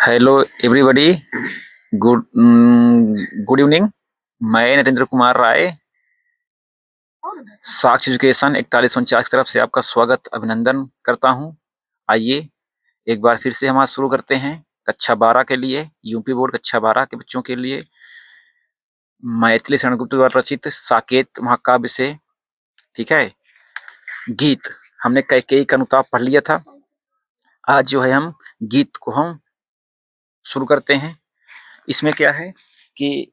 Hello everybody. Good evening. मैं नरेंद्र कुमार राय, साक्ष education 4149 की तरफ से आपका स्वागत अभिनंदन करता हूं। आइए एक बार फिर से हम आज शुरू करते हैं कक्षा 12 के लिए, यूपी बोर्ड कक्षा 12 के बच्चों के लिए मैथिली शरण गुप्त द्वारा रचित साकेत महाकाव्य से। ठीक है, गीत हमने कैकेयी का अनुताप पढ़ लिया था। आज जो है हम गीत को हम शुरू करते हैं। इसमें क्या है कि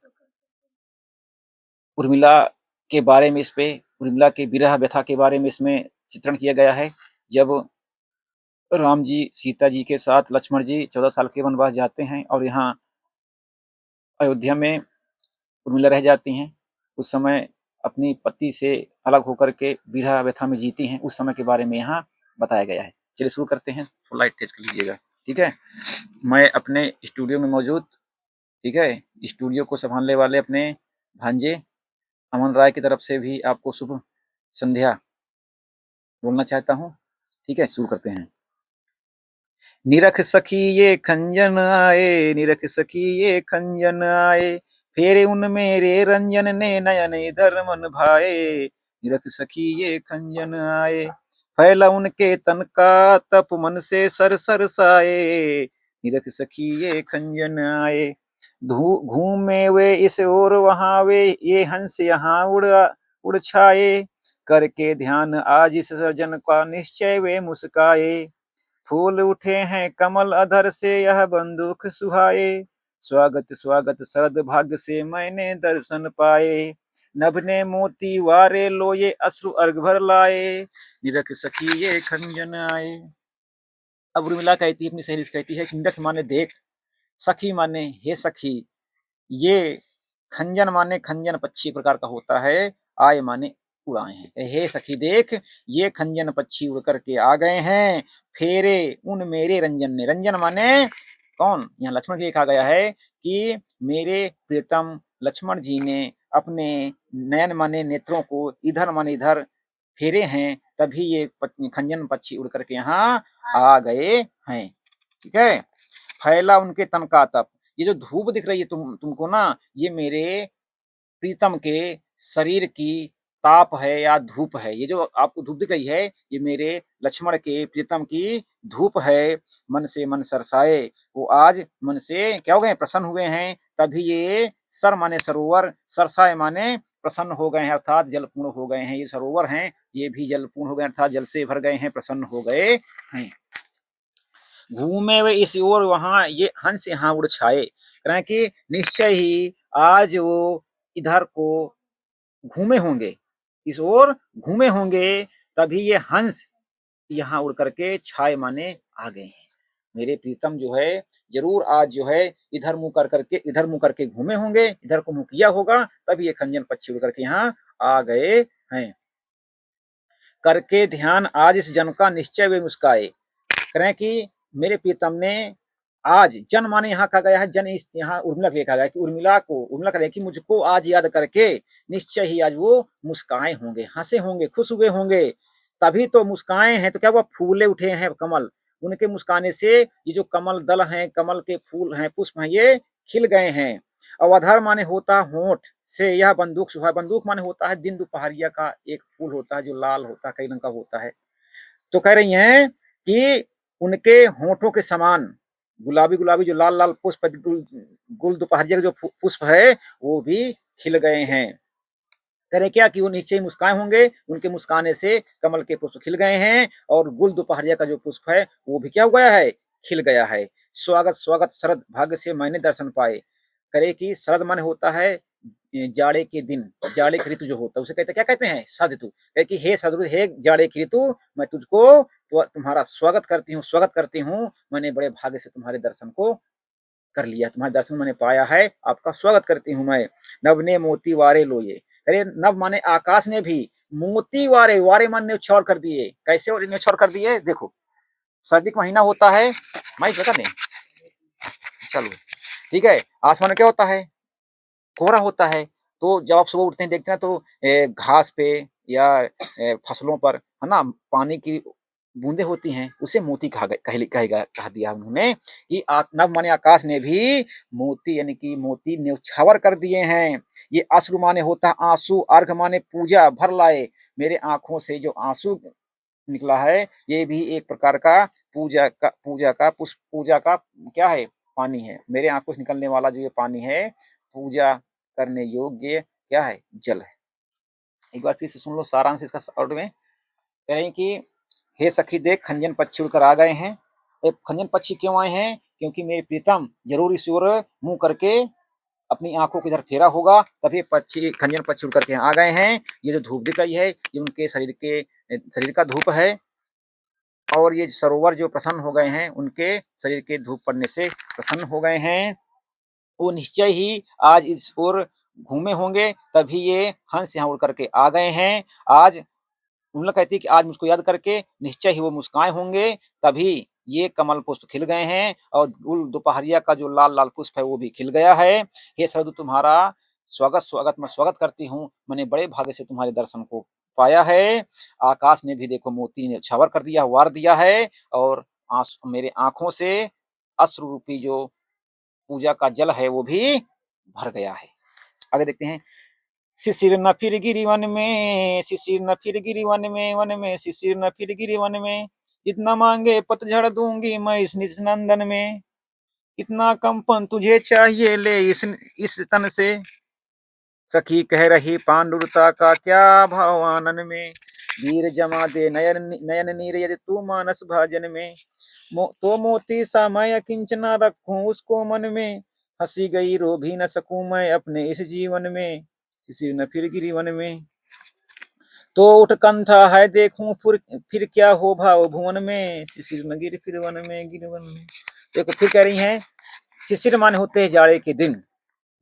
उर्मिला के बारे में, उर्मिला के विरह व्यथा के बारे में इसमें चित्रण किया गया है। जब राम जी सीता जी के साथ लक्ष्मण जी 14 साल के वनवास जाते हैं और यहाँ अयोध्या में उर्मिला रह जाती हैं, उस समय अपनी पति से अलग होकर के विरह व्यथा में जीती हैं, उस समय के बारे में यहाँ बताया गया है। चलिए शुरू करते हैं, तो लाइट तेज कर लीजिएगा। ठीक है, मैं अपने स्टूडियो में मौजूद, ठीक है, स्टूडियो को संभालने वाले अपने भांजे अमन राय की तरफ से भी आपको शुभ संध्या बोलना चाहता हूँ। ठीक है, शुरू करते हैं। निरख सखी ये खंजन आए, निरख सखी ये खंजन आए, फेरे उन मेरे रंजन ने नयन इधर मन भाए। निरख सखी ये खंजन आए, फैला उनके तन का तप मन से सर सर साए। निरख सखी ये खंजन आए, घूमे वे इस ओर वहां वे, ये हंस यहाँ उड़ छाए। करके ध्यान आज इस सजन का निश्चय वे मुस्काए। फूल उठे हैं कमल अधर से यह बंदूक सुहाए। स्वागत स्वागत शरद भाग्य से मैंने दर्शन पाए। नभ ने मोती वारे लो ये अश्रु अर्घ भर लाए। निरख सखी ये खंजन आए। अब उर्मिला कहती है, अपनी सहेली से कहती है कि निरख माने देख, सखी माने हे सखी, ये खंजन माने खंजन पक्षी प्रकार का होता है, आए माने उड़ाए हैं। हे सखी देख, ये खंजन पक्षी उड़ करके आ गए हैं, फेरे उन मेरे रंजन ने। रंजन माने कौन? यहाँ लक्ष्मण के कहा गया है कि मेरे प्रियतम लक्ष्मण जी ने अपने नयन माने नेत्रों को इधर माने इधर फेरे हैं, तभी ये खंजन पक्षी उड़ करके यहाँ आ गए हैं। ठीक है, फैला उनके तन का तप, ये जो धूप दिख रही है तुमको ना, ये मेरे प्रीतम के शरीर की ताप है या धूप है। ये जो आपको धूप दिख रही है, ये मेरे लक्ष्मण के प्रीतम की धूप है। मन से मन सरसाए, वो आज मन से क्या हो गए? प्रसन्न हुए हैं। तभी ये सर माने सरोवर, सरसाए माने प्रसन्न हो गए हैं, अर्थात जलपूर्ण हो गए हैं। ये सरोवर हैं, ये भी जलपूर्ण हो गए, अर्थात जल से भर गए हैं, प्रसन्न हो गए हैं। घूमे वे इस ओर वहां, ये हंस यहाँ उड़ छाए। कह कि निश्चय ही आज वो इधर को घूमे होंगे, इस ओर घूमे होंगे, तभी ये हंस यहाँ उड़ करके छाए माने आ गए हैं। मेरे प्रीतम जो है जरूर आज जो है इधर मुंह करके घूमे होंगे, इधर को मुंह किया होगा, तभी ये खंजन पक्षी उड़ करके यहाँ आ गए हैं। करके ध्यान आज इस जन का निश्चय वे मुस्काए। करें कि मेरे प्रीतम ने आज, जन माने यहाँ कहा गया है, जन इस यहाँ उर्मिला के लिए कहा गया कि उर्मिला करें कि मुझको आज याद करके निश्चय ही आज वो मुस्काए होंगे, हंसे होंगे, खुश हुए होंगे। तभी तो मुस्काए हैं, तो क्या हुआ? फूले उठे हैं कमल, उनके मुस्काने से ये जो कमल दल हैं, कमल के फूल हैं, पुष्प हैं, ये खिल गए हैं। अवधर माने होता होंठ से यह बंदूक सुहा, बंदूक माने होता है दिन दोपहरिया का एक फूल होता है जो लाल होता है, कई रंग का होता है। तो कह रही हैं कि उनके होठों के समान गुलाबी गुलाबी जो लाल लाल पुष्प, गुल दोपहरिया के जो पुष्प है, वो भी खिल गए हैं। करे क्या कि वो नीचे मुस्काए होंगे, उनके मुस्काने से कमल के पुष्प खिल गए हैं, और गुल दोपहरिया का जो पुष्प है वो भी क्या हो गया है? खिल गया है। स्वागत स्वागत शरद भाग्य से मैंने दर्शन पाए। करे कि शरद माने होता है जाड़े के दिन, जाड़े की ऋतु जो होता है उसे कहते क्या कहते हैं? शरद ऋतु। कहे कि हे शरद, हे जाड़े की ऋतु, मैं तुझको तुम्हारा स्वागत करती हूँ। मैंने बड़े भाग्य से तुम्हारे दर्शन को कर लिया, तुम्हारे दर्शन मैंने पाया है, आपका स्वागत करती हूँ मैं। नभ ने मोती वारे लोये, अरे नभ माने आकाश ने भी मोती वारे, वारे मन ने न्यौछावर कर दिए। कैसे न्यौछावर कर दिए? देखो, सर्दी का महीना होता है, माइक लगा दें, चलो ठीक है। आसमान में क्या होता है? कोहरा होता है। तो जब आप सुबह उठते हैं देखते हैं तो घास पे या फसलों पर, है ना, पानी की बूंदे होती हैं उसे मोती कह दिया उन्होंने कि नभ माने आकाश ने भी मोती यानी कि मोती न्यौछावर कर दिए हैं। ये अश्रु माने होता है आंसू, अर्घ माने पूजा भर लाए। मेरे आंखों से जो आंसू निकला है ये भी एक प्रकार का पूजा का क्या है, पानी है। मेरे आंखों से निकलने वाला जो ये पानी है पूजा करने योग्य क्या है, जल है। एक बार फिर से सुन लो सारांश इसका शॉर्ट में। कह रहे हैं कि हे सखी देख खंजन पक्षी उड़कर आ गए हैं। खंजन पक्षी क्यों आए हैं? क्योंकि मेरे प्रीतम जरूर इस ओर मुंह करके अपनी आंखों की तरफ फेरा होगा, तभी पक्षी खंजन पक्षी उड़ करके आ गए हैं। ये जो धूप दिख रही है ये उनके शरीर का धूप है, और ये सरोवर जो प्रसन्न हो गए हैं उनके शरीर के धूप पड़ने से प्रसन्न हो गए हैं। वो निश्चय ही आज इस ओर घूमे होंगे, तभी ये हंस यहाँ उड़ करके आ गए हैं। आज उर्मिला कहती है कि आज मुझको याद करके निश्चय ही वो मुस्काए होंगे, तभी ये कमल पुष्प खिल गए हैं और गुल दोपहरिया का जो लाल लाल पुष्प है वो भी खिल गया है। हे शरद तुम्हारा स्वागत स्वागत मैं स्वागत करती हूँ, मैंने बड़े भाग्य से तुम्हारे दर्शन को पाया है। आकाश ने भी देखो मोती ने छावर कर दिया, वार दिया है, और मेरे आंखों से अश्रु रूपी जो पूजा का जल है वो भी भर गया है। आगे देखते हैं। शिशिर न फिर गिरी वन में, शिशिर न फिर गिरी वन में शिशिर न फिर गिरी वन में, जितना मांगे पतझड़ दूंगी मैं इस निज नंदन में। कितना कंपन तुझे चाहिए ले इस तन से, सखी कह रही पांडुरता का क्या भाव आनन में। वीर जमा दे नयन नीर यदि तू मानस भाजन में, तो मोती सा मैं किंचना रखूं उसको मन में। हंसी गई रो भी न सकूं मैं अपने इस जीवन में, किसी न फिर गिरी वन में। तो उठ कंठा है देखूं फिर क्या हो भाव भुवन में, शिशिर न गिर फिर वन में गिरवन में। देखो फिर कह रही हैं, शिशिर माने होते हैं जाड़े के दिन,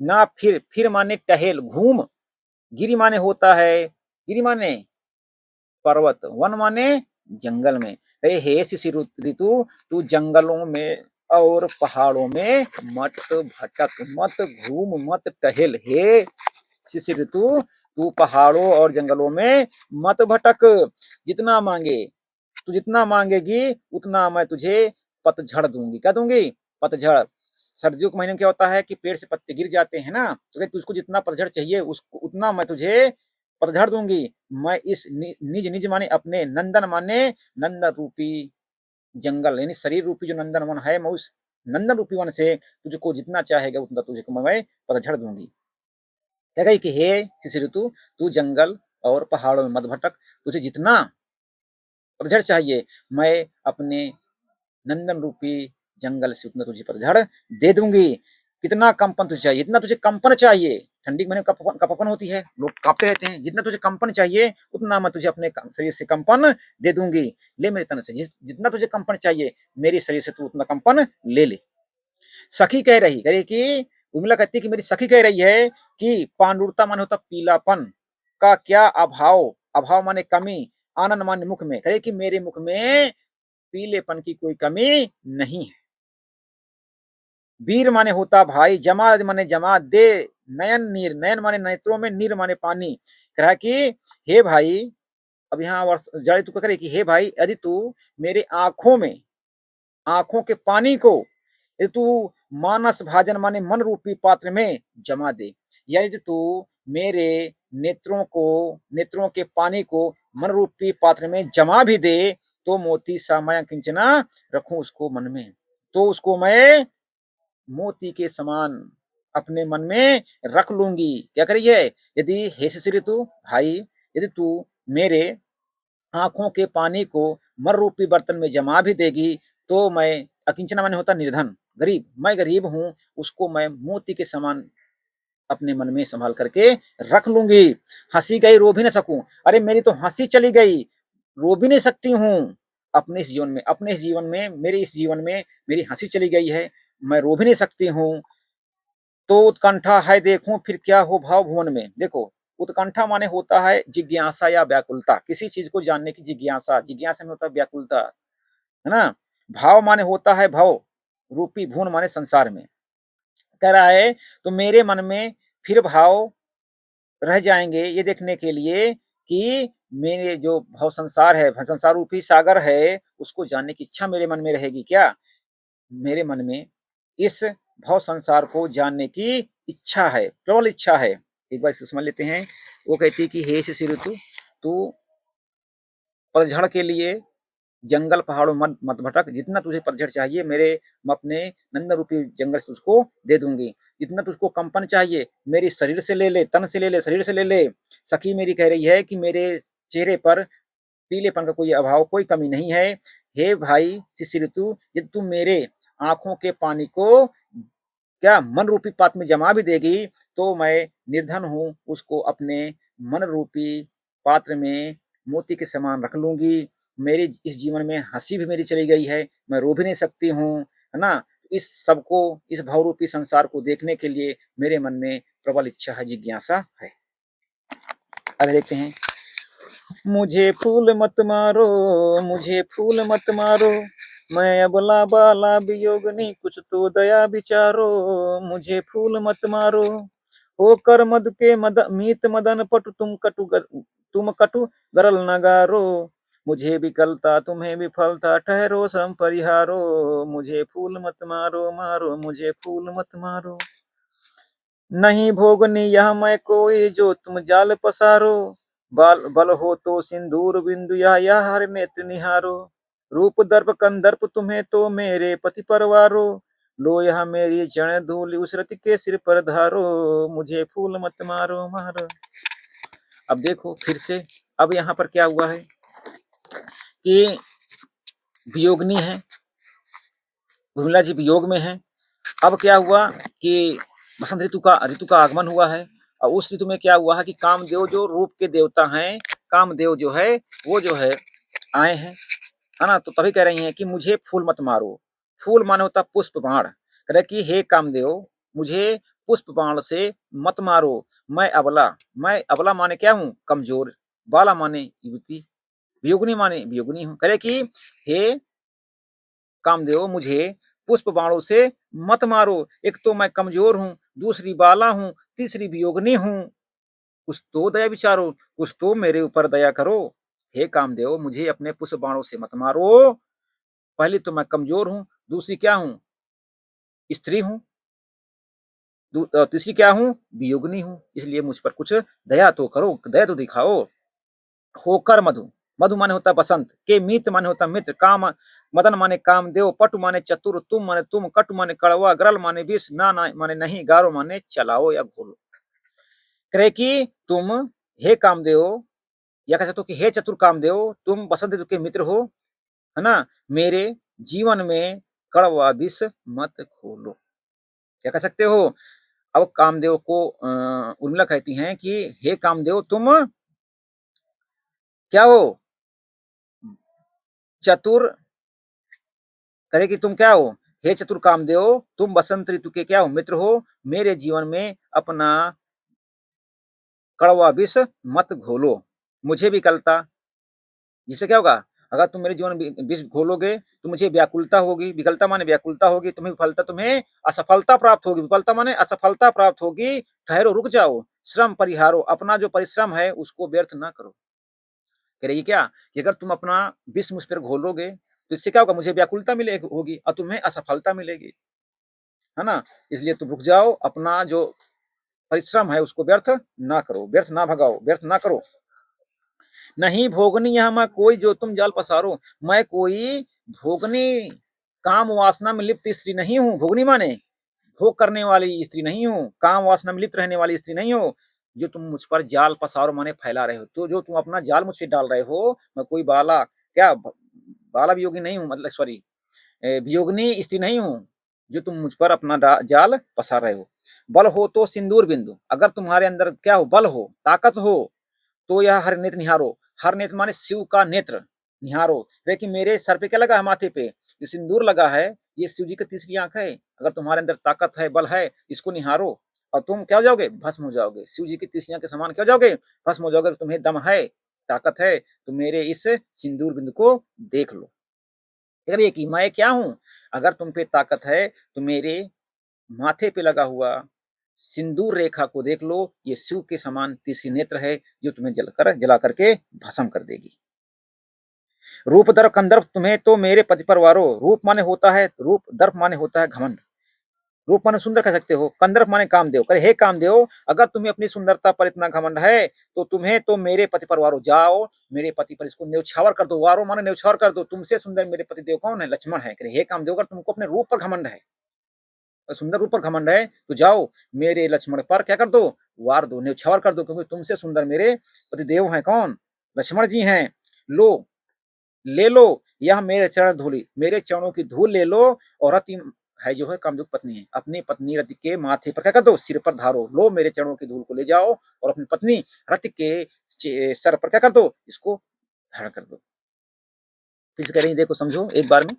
ना फिर माने टहल घूम, गिरी माने होता है, गिरी माने पर्वत, वन माने जंगल में। अरे हे शिशिर ऋतु तू जंगलों में और पहाड़ों में मत भटक, मत घूम, मत टहल। हे शिशिर ऋतु तू पहाड़ों और जंगलों में मत भटक। जितना मांगे तू जितना मांगेगी उतना मैं तुझे पतझड़ दूंगी। क्या दूंगी? पतझड़। सर्दियों के महीने में क्या होता है कि पेड़ से पत्ते गिर जाते हैं ना, तो तुझको जितना पतझड़ चाहिए उसको उतना मैं तुझे पतझड़ दूंगी। मैं इस निज निज माने अपने, नंदन माने नंदन रूपी जंगल यानी शरीर रूपी जो नंदन वन है, मैं उस नंदन रूपी वन से तुझको जितना चाहेगा उतना तुझको मैं पतझड़ दूंगी। क्या कही कि हे शिशिर ऋतु तू जंगल और पहाड़ों में मत भटक, तुझे जितना पतझड़ चाहिए मैं अपने नंदन रूपी जंगल से उतना तुझे पतझड़ दे दूंगी। कितना कंपन तुझे चाहिए, जितना तुझे कंपन चाहिए, ठंडी के महीने में कंपन होती है, लोग कांपते रहते हैं, जितना तुझे कंपन चाहिए उतना मैं तुझे अपने शरीर से कंपन दे दूंगी। ले मेरे तन से जितना तुझे कंपन चाहिए मेरे शरीर से तू उतना कंपन ले ले। सखी कह रही कि उर्मिला कहती है कि मेरी सखी कह रही है कि पांडुरता माने होता पीलापन का क्या अभाव, अभाव माने कमी, आनंद माने मुख में, कहे कि मेरे मुख में पीलेपन की कोई कमी नहीं है। वीर माने होता भाई, जमा माने जमा दे, नयन नीर, नयन माने नेत्रों में, नीर माने पानी, कहा कि हे भाई, अब यहाँ जारी तू करे कि हे भाई यदि तू मेरे आंखों में, आंखों के पानी को यदि तू मानस भाजन माने मन रूपी पात्र में जमा दे, या यदि तू मेरे नेत्रों को, नेत्रों के पानी को मन रूपी पात्र में जमा भी दे, तो मोती सा मैं किंचना रखूं उसको मन में, तो उसको मैं मोती के समान अपने मन में रख लूंगी। क्या करिए? यदि हे शिशिर ऋतु भाई, यदि तू मेरे आंखों के पानी को मर रूपी बर्तन में जमा भी देगी, तो मैं, अकिंचना माने होता निर्धन, गरीब, मैं गरीब हूं, उसको मैं मोती के समान अपने मन में संभाल करके रख लूंगी। हंसी गई रो भी न सकूं, अरे मेरी तो हंसी चली गई, रो भी नहीं सकती हूँ अपने इस जीवन में, अपने इस जीवन में, मेरे इस जीवन में मेरी हंसी चली गई है, मैं रो भी नहीं सकती हूँ। तो उत्कंठा है देखूं फिर क्या हो भाव भुवन में। देखो उत्कंठा माने होता है जिज्ञासा या व्याकुलता, किसी चीज को जानने की जिज्ञासा, जिज्ञासा में होता है व्याकुलता, है ना। भाव माने होता है भव रूपी, भुवन माने संसार में। कह रहा है तो मेरे मन में फिर भाव रह जाएंगे ये देखने के लिए कि मेरे जो भव संसार है, संसार रूपी सागर है, उसको जानने की इच्छा मेरे मन में रहेगी क्या? मेरे मन में इस भव संसार को जानने की इच्छा है, प्रबल इच्छा है। एक बार इसे समझ लेते हैं। वो कहती है कि हे शिशि ऋतु, तू पतझड़ के लिए जंगल पहाड़ों मत मत भटक, जितना तुझे पतझड़ चाहिए मेरे मैं अपने नंद रूपी जंगल से तुझको दे दूंगी। जितना तुझको कंपन चाहिए मेरे शरीर से ले ले, तन से ले ले, शरीर से ले ले। सखी मेरी कह रही है कि मेरे चेहरे पर पीलेपन का कोई अभाव, कोई कमी नहीं है। हे भाई शिशि ऋतु, यदि तुम मेरे आंखों के पानी को क्या मन रूपी पात्र में जमा भी देगी तो मैं निर्धन हूँ, उसको अपने मन रूपी पात्र में मोती के समान रख लूंगी। मेरी इस जीवन में हंसी भी मेरी चली गई है, मैं रो भी नहीं सकती हूँ, है ना। इस सबको, इस भावरूपी संसार को देखने के लिए मेरे मन में प्रबल इच्छा है, जिज्ञासा है। आगे देखते हैं। मुझे फूल मत मारो, मुझे फूल मत मारो, मैं अबला बाला वियोगनी, कुछ तो दया विचारो। मुझे फूल मत मारो, होकर मद के मद मीत मदन पटु, तुम कटु गरल नगारो। मुझे विकलता तुम्हें विफलता, ठहरो श्रम परिहारो। मुझे फूल मत मारो, मारो मुझे फूल मत मारो। नहीं भोगनी यह मैं कोई, जो तुम जाल पसारो। बल हो तो सिंदूर बिंदु, या हर नेत्र निहारो। रूप दर्प कंदर्प तुम्हें तो मेरे पति परवारो। लो यह मेरी चरण धूल, उस रति के सिर पर धारो। मुझे फूल मत मारो, मारो। अब देखो फिर से, अब यहाँ पर क्या हुआ है कि वियोगनी है, उर्मिला जी वियोग में है। अब क्या हुआ कि बसंत ऋतु का आगमन हुआ है, और उस ऋतु में क्या हुआ है कि कामदेव जो रूप के देवता हैं, कामदेव जो है वो जो है आए हैं, है ना। तो तभी कह रही हैं कि मुझे फूल मत मारो। फूल माने होता पुष्प बाण। कह रहे कि हे कामदेव, मुझे पुष्प बाण से मत मारो। मैं अबला माने क्या हूँ? कमजोर। बाला माने युवती, वियोगनी माने वियोगनी हूँ। कह रहे कि हे कामदेव, मुझे पुष्प बाणों से मत मारो। एक तो मैं कमजोर हूँ, दूसरी बाला हूँ, तीसरी वियोगनी हूँ। कुछ तो दया विचारो, कुछ तो मेरे ऊपर दया करो। हे कामदेव, मुझे अपने पुष्प बाणों से मत मारो। पहली तो मैं कमजोर हूँ, दूसरी क्या हूँ? स्त्री हूँ, तीसरी क्या हूँ? वियोगनी हूँ। इसलिए मुझ पर कुछ दया तो करो, दया तो दिखाओ। होकर मधु, मधु माने होता बसंत, के मीत माने होता मित्र, काम मदन माने कामदेव, पटु माने चतुर, तुम माने तुम, कटु माने कड़वा, गरल माने विष, ना माने नहीं, गारो माने चलाओ या घोलो। करे कि तुम हे कामदेव, या कह सकते हो कि हे चतुर कामदेव, तुम बसंत ऋतु के मित्र हो, है ना। मेरे जीवन में कड़वा विष मत खोलो, क्या कह सकते हो। अब कामदेव को उर्मिला कहती हैं कि हे कामदेव, तुम क्या हो? चतुर। करे कि तुम क्या हो? हे चतुर कामदेव, तुम बसंत ऋतु के क्या हो? मित्र हो। मेरे जीवन में अपना कड़वा विष मत घोलो। मुझे विकलता, जिससे क्या होगा? अगर तुम मेरे जीवन में विष घोलोगे तो मुझे व्याकुलता होगी। विकलता माने व्याकुलता होगी, तुम्हें विफलता, तुम्हें असफलता प्राप्त होगी। विफलता माने असफलता प्राप्त होगी। ठहरो, रुक जाओ, श्रम परिहारो, अपना जो परिश्रम है उसको व्यर्थ ना करो। कह रही क्या कि अगर तुम अपना विष मुझ पर घोलोगे तो इससे क्या होगा? मुझे व्याकुलता मिलेगी होगी और तुम्हें असफलता मिलेगी, है ना। इसलिए तुम रुक जाओ, अपना जो परिश्रम है उसको व्यर्थ ना करो, व्यर्थ ना भगाओ, व्यर्थ ना करो। नहीं भोगनी यहाँ मैं कोई, जो तुम जाल पसारो। मैं कोई भोगनी, काम वासना में लिप्त स्त्री नहीं हूँ। भोगनी माने भोग करने वाली स्त्री नहीं हूँ, काम वासना में लिप्त रहने वाली स्त्री नहीं हो। जो तुम मुझ पर जाल पसारो माने फैला रहे हो, तो जो तुम अपना जाल मुझ पर डाल रहे हो, मैं कोई बाला क्या बाला वियोगी नहीं हूँ, मतलब सॉरी वियोगनी स्त्री नहीं हूँ, जो तुम मुझ पर अपना जाल पसार रहे हो। बल हो तो सिंदूर बिंदु, अगर तुम्हारे अंदर क्या हो? बल हो, ताकत हो, तो यह हर नेत्र निहारो। हर नेत्र माने शिव का नेत्र निहारो। लेकिन मेरे सर पे क्या लगा है? माथे पे जो सिंदूर लगा है, ये शिव जी की तीसरी आंख है। अगर तुम्हारे अंदर ताकत है, बल है, इसको निहारो और तुम क्या हो जाओगे? भस्म हो जाओगे। शिव जी की तीसरी आंख के समान क्या हो जाओगे? भस्म हो जाओगे। तुम्हें दम है, ताकत है, तो मेरे इस सिंदूर बिंदु को देख लो। अगर ये कि मैं क्या हूं? अगर तुम पे ताकत है तो मेरे माथे पे लगा हुआ सिंदूर रेखा को देख लो, ये शिव के समान तीसरी नेत्र है जो तुम्हें जला करके भस्म कर देगी। रूप दर्प कंदर्प तुम्हें तो मेरे पति परवारो, रूप माने होता है रूप, दर्प माने होता है घमंड। रूप माने सुंदर कह सकते हो, कंदर्प माने कामदेव। करे हे कामदेव, अगर तुम्हें अपनी सुंदरता पर इतना घमंड है तो तुम्हें तो मेरे पति पर वारो, जाओ मेरे पति पर इसको न्यौछावर कर दो। वारो माने न्यौछावर कर दो, तुमसे सुंदर मेरे पति देव कौन है? लक्ष्मण है। करे हे कामदेव, अगर तुमको अपने रूप पर घमंड है, सुंदर रूप पर घमंड है, तो जाओ मेरे लक्ष्मण पर क्या कर दो? वार दो, न्यौछावर कर दो, क्योंकि तुमसे सुंदर मेरे पति देव हैं कौन? लक्ष्मण जी हैं। लो, ले लो यह मेरे चरण धूलि, मेरे चरणों की धूल ले लो, और रति है जो है कामदेव पत्नी है, अपनी पत्नी रति के माथे पर क्या कर दो? सिर पर धारो। लो मेरे चरणों की धूल को ले जाओ और अपनी पत्नी रति के सर पर क्या कर दो? इसको धारण कर दो। फिर से कह रही, देखो समझो एक बार में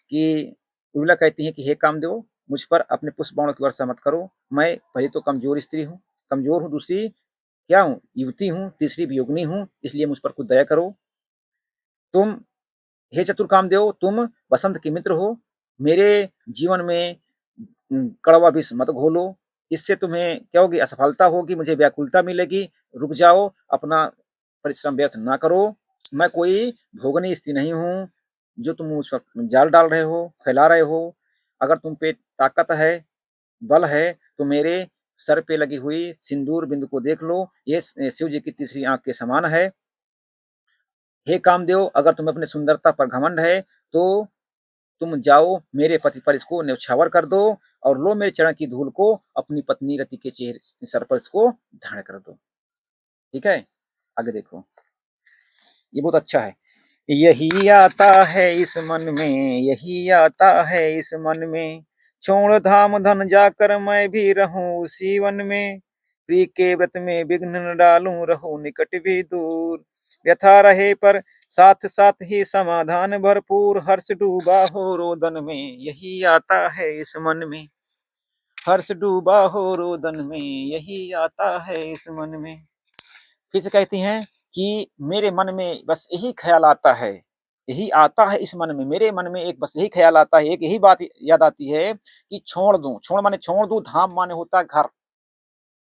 कि उर्मिला कहती है कि हे कामदेव, मुझ पर अपने पुष्प बाणों की वर्षा मत करो। मैं पहले तो कमजोर स्त्री हूँ, कमजोर हूँ, दूसरी क्या हूँ? युवती हूँ, तीसरी वियोगिनी हूँ, इसलिए मुझ पर कुछ दया करो। तुम हे चतुर कामदेव, तुम वसंत के मित्र हो, मेरे जीवन में कड़वा विष मत घोलो, इससे तुम्हें क्या होगी? असफलता होगी, मुझे व्याकुलता मिलेगी। रुक जाओ, अपना परिश्रम व्यर्थ ना करो। मैं कोई भोगनी स्त्री नहीं हूँ जो तुम मुझ पर जाल डाल रहे हो, फैला रहे हो। अगर तुम पे ताकत है, बल है, तो मेरे सर पे लगी हुई सिंदूर बिंदु को देख लो, ये शिव जी की तीसरी आंख के समान है। हे कामदेव, अगर तुम्हें अपनी सुंदरता पर घमंड है तो तुम जाओ मेरे पति पर इसको न्यौछावर कर दो, और लो मेरे चरण की धूल को अपनी पत्नी रति के चेहरे सर पर इसको धारण कर दो। ठीक है, आगे देखो, ये बहुत अच्छा है। यही आता है इस मन में, यही आता है इस मन में, छोड़ धाम धन जाकर मैं भी रहूं उसी वन में। प्रिय के व्रत में विघ्न न डालूं, रहूं निकट भी दूर। व्यथा रहे पर साथ साथ ही समाधान भरपूर, हर्ष डूबा हो रोदन में, यही आता है इस मन में। हर्ष डूबा हो रोदन में, यही आता है इस मन में। फिर से कहती हैं कि मेरे मन में बस यही ख्याल आता है, यही आता है इस मन में, मेरे मन में एक बस यही ख्याल आता है, एक यही बात याद आती है कि छोड़ दूं। छोड़ माने छोड़ दूं, धाम माने होता है घर,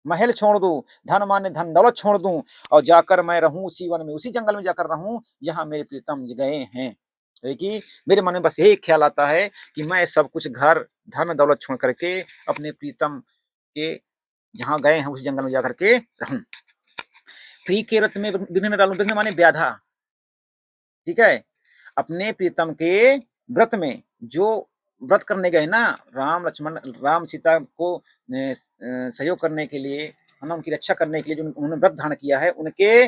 महल छोड़ दूं, धन माने धन दौलत छोड़ दूं, और जाकर मैं रहूं उसी वन में, उसी जंगल में जाकर रहूं जहां मेरे प्रीतम गए हैं। देखिए, मेरे मन में बस यही ख्याल आता है कि मैं सब कुछ घर धन दौलत छोड़ करके अपने प्रीतम के जहां गए हैं उस जंगल में जाकर के रहूं। प्रिय के व्रत में विघ्न न डालूं, विघ्न माने व्याधा। ठीक है, अपने प्रीतम के व्रत में जो व्रत करने गए ना, राम लक्ष्मण, राम सीता को सहयोग करने के लिए, है ना, उनकी रक्षा करने के लिए जो उन्होंने व्रत धारण किया है, उनके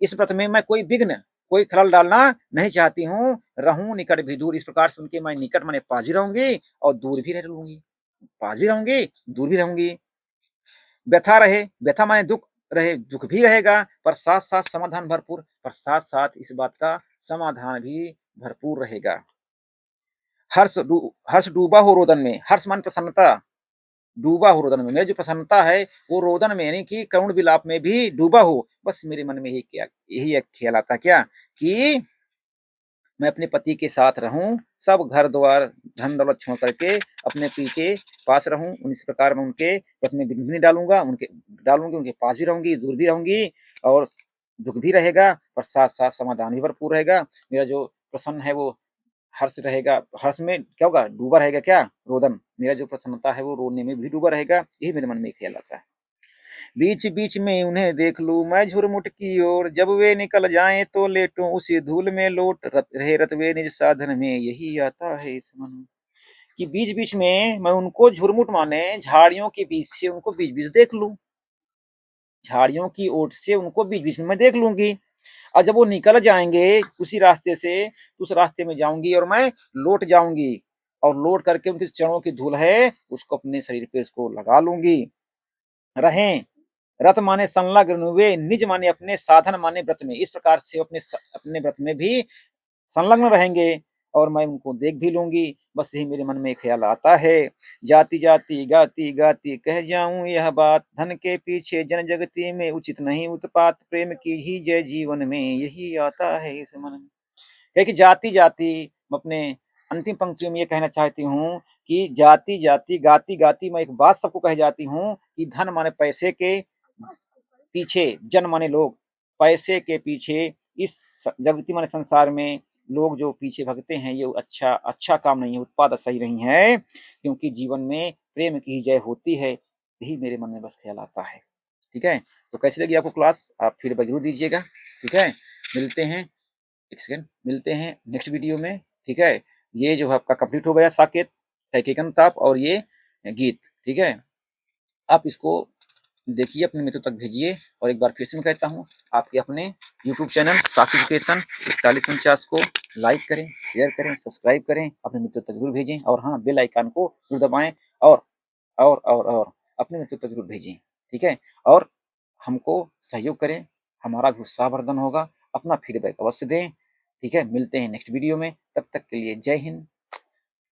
इस व्रत में मैं कोई विघ्न, कोई खलल डालना नहीं चाहती हूँ। रहूं निकट भी दूर, इस प्रकार से उनके मैं निकट माने पास भी रहूंगी और दूर भी रह लूंगी, पास भी रहूंगी दूर भी रहूंगी। व्यथा रहे, व्यथा माने दुख रहे, दुख भी रहेगा, पर साथ साथ समाधान भरपूर, पर साथ साथ इस बात का समाधान भी भरपूर रहेगा। हर्ष डूबा हो रोदन में, हर्ष मान प्रसन्नता, डूबा हो रोदन में, मेरी जो प्रसन्नता है वो रोदन में यानी कि करुण विलाप में भी डूबा हो। बस मेरे मन में यही एक ख्याल आता क्या कि मैं अपने पति के साथ रहूं, सब घर द्वार धन दौलत छोड़ करके अपने पति के पास रहूं। इस प्रकार मैं उनके व्रत में विघ्न नहीं डालूंगा, उनके पास भी रहूंगी, दूर भी रहूंगी, और दुख भी रहेगा, पर साथ साथ समाधान भी भरपूर रहेगा। मेरा जो प्रसन्न है वो हर्ष रहेगा, हर्ष में क्या होगा? डूबा रहेगा क्या? रोदन। मेरा जो प्रसन्नता है वो रोने में भी डूबा रहेगा। यही मेरे मन में ख्याल आता है। बीच बीच में उन्हें देख लूं मैं झुरमुट की ओर, जब वे निकल जाएं तो लेटूं उसी धूल में लोट, रहे रतवे निज साधन में, यही आता है इस मन में। कि बीच बीच में मैं उनको झुरमुट माने झाड़ियों के बीच से उनको बीच बीच देख लूं, झाड़ियों की ओट से उनको बीच बीच में मैं देख लूंगी, और जब वो निकल जाएंगे उसी रास्ते से, उस रास्ते में जाऊंगी और मैं लौट जाऊंगी, और लौट करके उनके चरणों की धूल है उसको अपने शरीर पे उसको लगा लूंगी। रहें, रत माने संलग्न हुए, निज माने अपने, साधन माने व्रत में, इस प्रकार से अपने अपने व्रत में भी संलग्न रहेंगे और मैं उनको देख भी लूंगी। बस यही मेरे मन में ख्याल आता है। जाति जाति गाती गाती कह जाऊं यह बात, धन के पीछे जन जगती में उचित नहीं उत्पात, प्रेम की ही जय जीवन में, यही आता है इस मन में। कहे कि जाति जाति अपने अंतिम पंक्तियों में ये कहना चाहती हूँ कि जाति जाति गाती गाती मैं एक बात सबको कह जाती हूँ कि धन माने पैसे के पीछे, जन माने लोग पैसे के पीछे इस जगती माने संसार में लोग जो पीछे भगते हैं, ये अच्छा अच्छा काम नहीं है, उत्पाद सही नहीं है, क्योंकि जीवन में प्रेम की ही जय होती है, यही मेरे मन में बस ख्याल आता है। ठीक है? तो कैसी लगी आपको क्लास? आप फीडबैक ज़रूर दीजिएगा। ठीक है? मिलते हैं, एक सेकंड, मिलते हैं नेक्स्ट वीडियो में। ठीक है? ये जो है आपका कंप्लीट हो गया साकेत, तहकीकन ताप और ये गीत। ठीक है? आप इसको देखिए, अपने मित्रों तक भेजिए और एक बार फिर से मैं कहता हूँ, आपके अपने यूट्यूब चैनल साक्षी एजुकेशन 4149 को लाइक करें, शेयर करें, सब्सक्राइब करें, अपने मित्रों तक जरूर भेजें और हाँ, बेल आइकन को जरूर दबाएं और और अपने मित्रों तक जरूर भेजें। ठीक है? और हमको सहयोग करें, हमारा भी उत्साहवर्धन होगा, अपना फीडबैक अवश्य दें। ठीक है? मिलते हैं नेक्स्ट वीडियो में, तब तक के लिए जय हिंद,